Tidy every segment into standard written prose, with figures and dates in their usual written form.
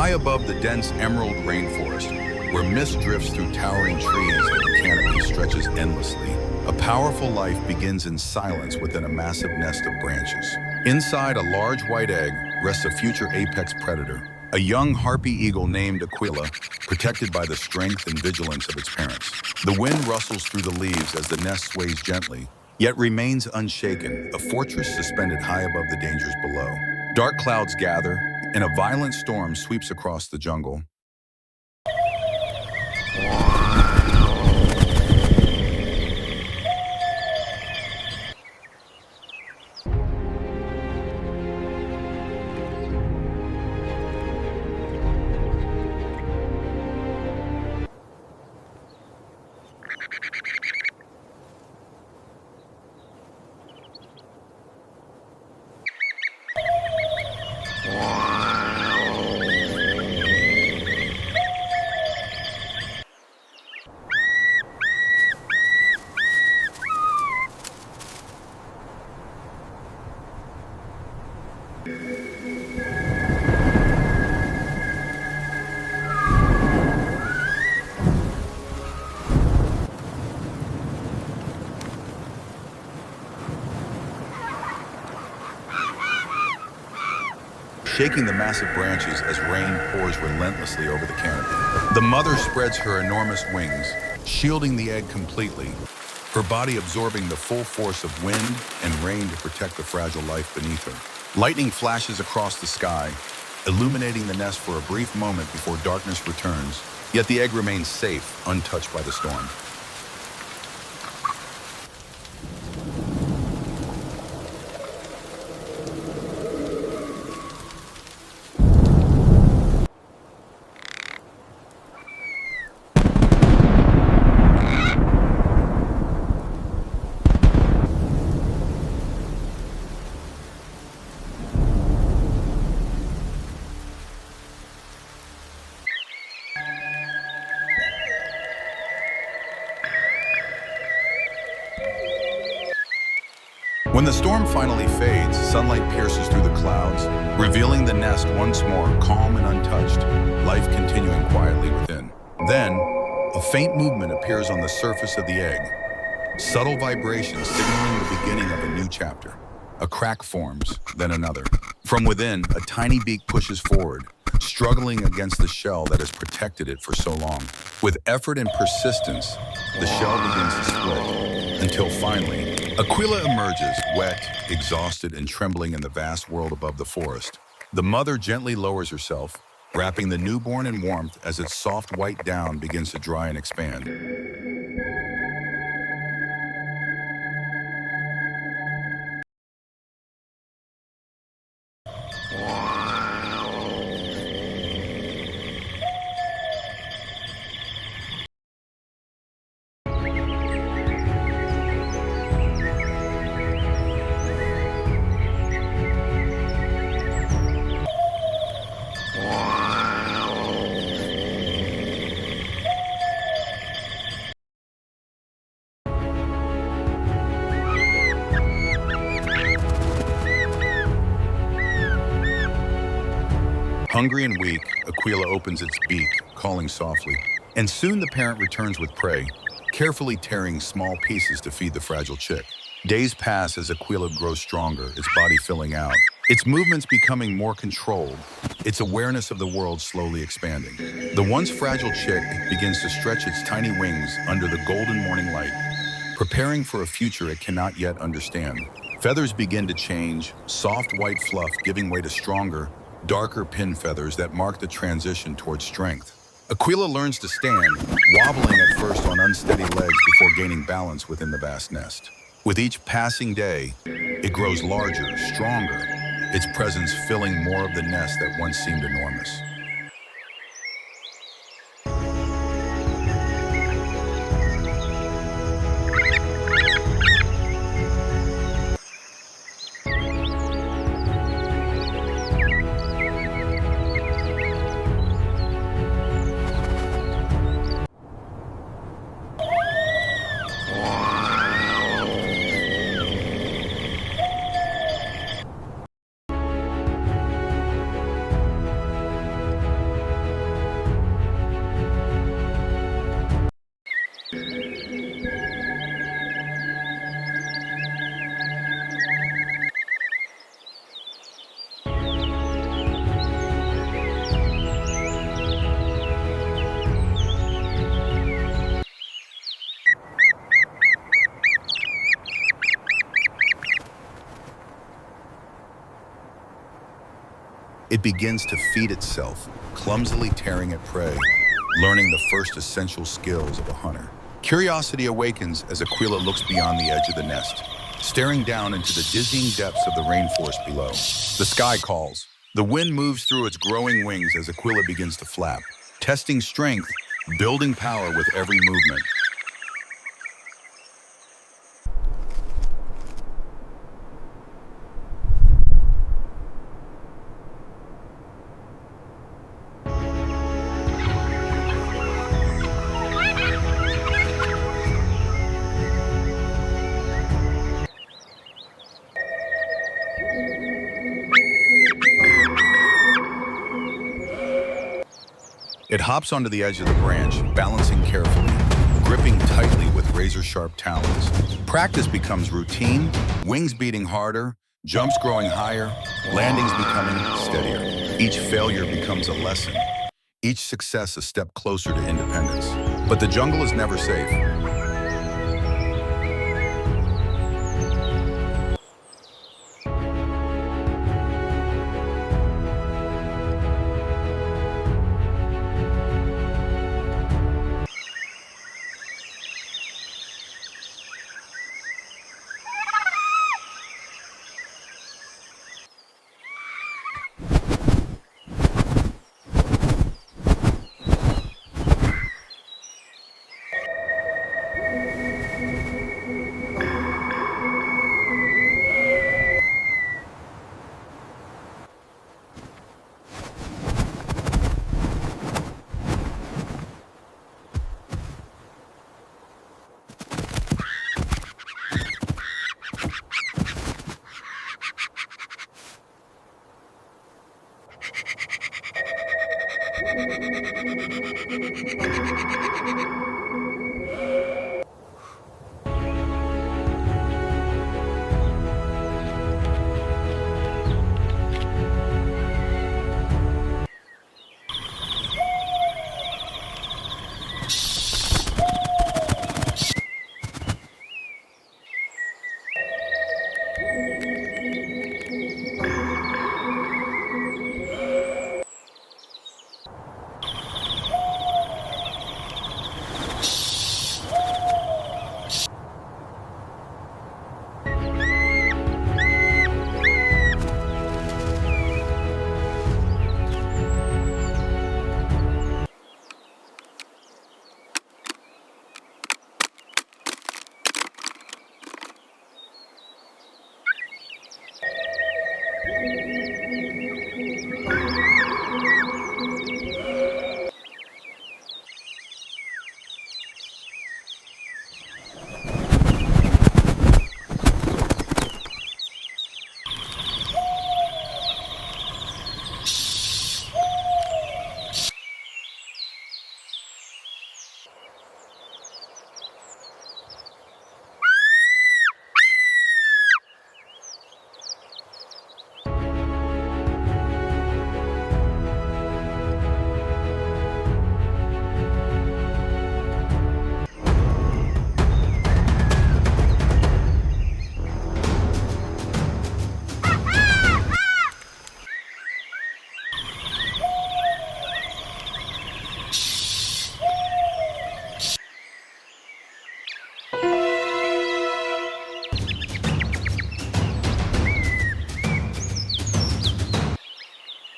High above the dense emerald rainforest, where mist drifts through towering trees and the canopy stretches endlessly, a powerful life begins in silence within a massive nest of branches. Inside a large white egg rests a future apex predator, a young harpy eagle named Aquila, protected by the strength and vigilance of its parents. The wind rustles through the leaves as the nest sways gently, yet remains unshaken, a fortress suspended high above the dangers below. Dark clouds gather, and a violent storm sweeps across the jungle. Shaking the massive branches as rain pours relentlessly over the canopy. The mother spreads her enormous wings, shielding the egg completely, her body absorbing the full force of wind and rain to protect the fragile life beneath her. Lightning flashes across the sky, illuminating the nest for a brief moment before darkness returns, yet the egg remains safe, untouched by the storm. When the storm finally fades, sunlight pierces through the clouds, revealing the nest once more calm and untouched, life continuing quietly within. Then, a faint movement appears on the surface of the egg, subtle vibrations signaling the beginning of a new chapter. A crack forms, then another. From within, a tiny beak pushes forward, struggling against the shell that has protected it for so long. With effort and persistence, the shell begins to split, until finally, Aquila emerges, wet, exhausted, and trembling in the vast world above the forest. The mother gently lowers herself, wrapping the newborn in warmth as its soft white down begins to dry and expand. Hungry and weak, Aquila opens its beak, calling softly. And soon the parent returns with prey, carefully tearing small pieces to feed the fragile chick. Days pass as Aquila grows stronger, its body filling out, its movements becoming more controlled, its awareness of the world slowly expanding. The once fragile chick begins to stretch its tiny wings under the golden morning light, preparing for a future it cannot yet understand. Feathers begin to change, soft white fluff giving way to stronger, darker pin feathers that mark the transition towards strength. Aquila learns to stand, wobbling at first on unsteady legs before gaining balance within the vast nest. With each passing day, it grows larger, stronger, its presence filling more of the nest that once seemed enormous. It begins to feed itself, clumsily tearing at prey, learning the first essential skills of a hunter. Curiosity awakens as Aquila looks beyond the edge of the nest, staring down into the dizzying depths of the rainforest below. The sky calls. The wind moves through its growing wings as Aquila begins to flap, testing strength, building power with every movement. It hops onto the edge of the branch, balancing carefully, gripping tightly with razor-sharp talons. Practice becomes routine, wings beating harder, jumps growing higher, landings becoming steadier. Each failure becomes a lesson, each success a step closer to independence. But the jungle is never safe.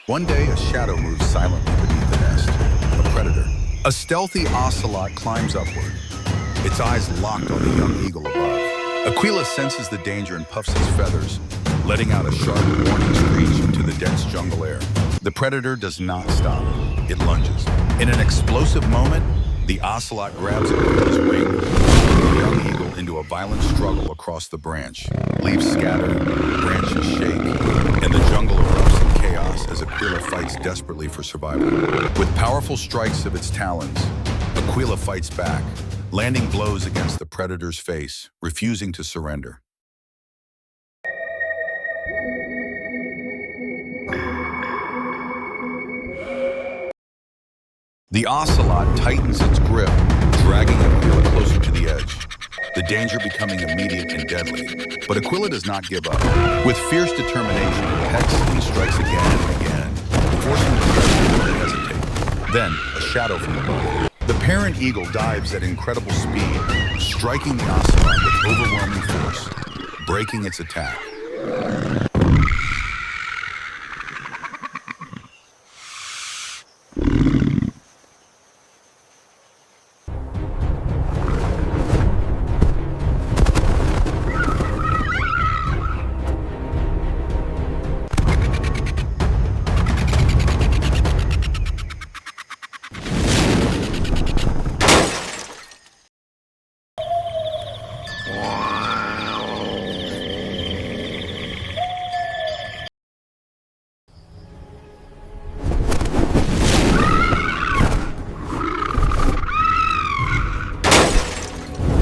One day, a shadow moves silently beneath the nest, a predator. A stealthy ocelot climbs upward, its eyes locked on the young eagle above. Aquila senses the danger and puffs its feathers, letting out a sharp warning screech into the dense jungle air. The predator does not stop. It lunges. In an explosive moment, the ocelot grabs Aquila's wing, pushing the young eagle into a violent struggle across the branch. Leaves scatter, branches shake, and the jungle erupts in chaos as Aquila fights desperately for survival. With powerful strikes of its talons, Aquila fights back, landing blows against the predator's face, refusing to surrender. The ocelot tightens its grip, dragging Aquila closer to the edge, the danger becoming immediate and deadly. But Aquila does not give up. With fierce determination, it pecks and strikes again and again, forcing the predator to hesitate. Then, a shadow from above. The parent eagle dives at incredible speed, striking the ocelot with overwhelming force, breaking its attack.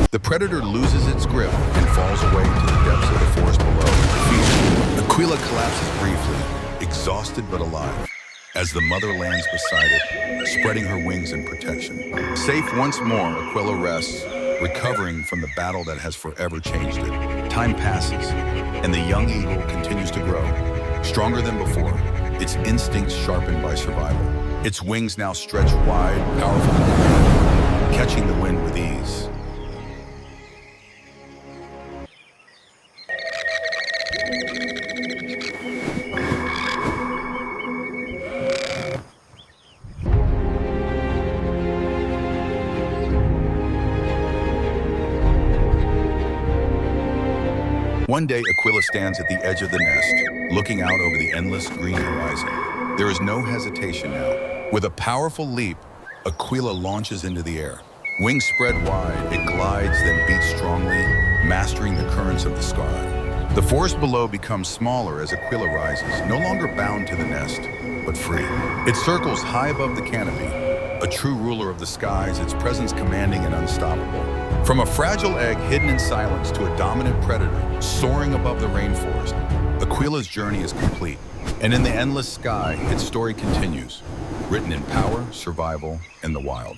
The predator loses its grip and falls away into the depths of the forest below. Defeated, Aquila collapses briefly, exhausted but alive, as the mother lands beside it, spreading her wings in protection. Safe once more, Aquila rests, recovering from the battle that has forever changed it. Time passes, and the young eagle continues to grow, stronger than before, its instincts sharpened by survival. Its wings now stretch wide, powerful, catching the wind with ease. One day, Aquila stands at the edge of the nest, looking out over the endless green horizon. There is no hesitation now. With a powerful leap, Aquila launches into the air. Wings spread wide, it glides, then beats strongly, mastering the currents of the sky. The forest below becomes smaller as Aquila rises, no longer bound to the nest, but free. It circles high above the canopy, a true ruler of the skies, its presence commanding and unstoppable. From a fragile egg hidden in silence to a dominant predator soaring above the rainforest, Aquila's journey is complete. And in the endless sky, its story continues, written in power, survival, and the wild.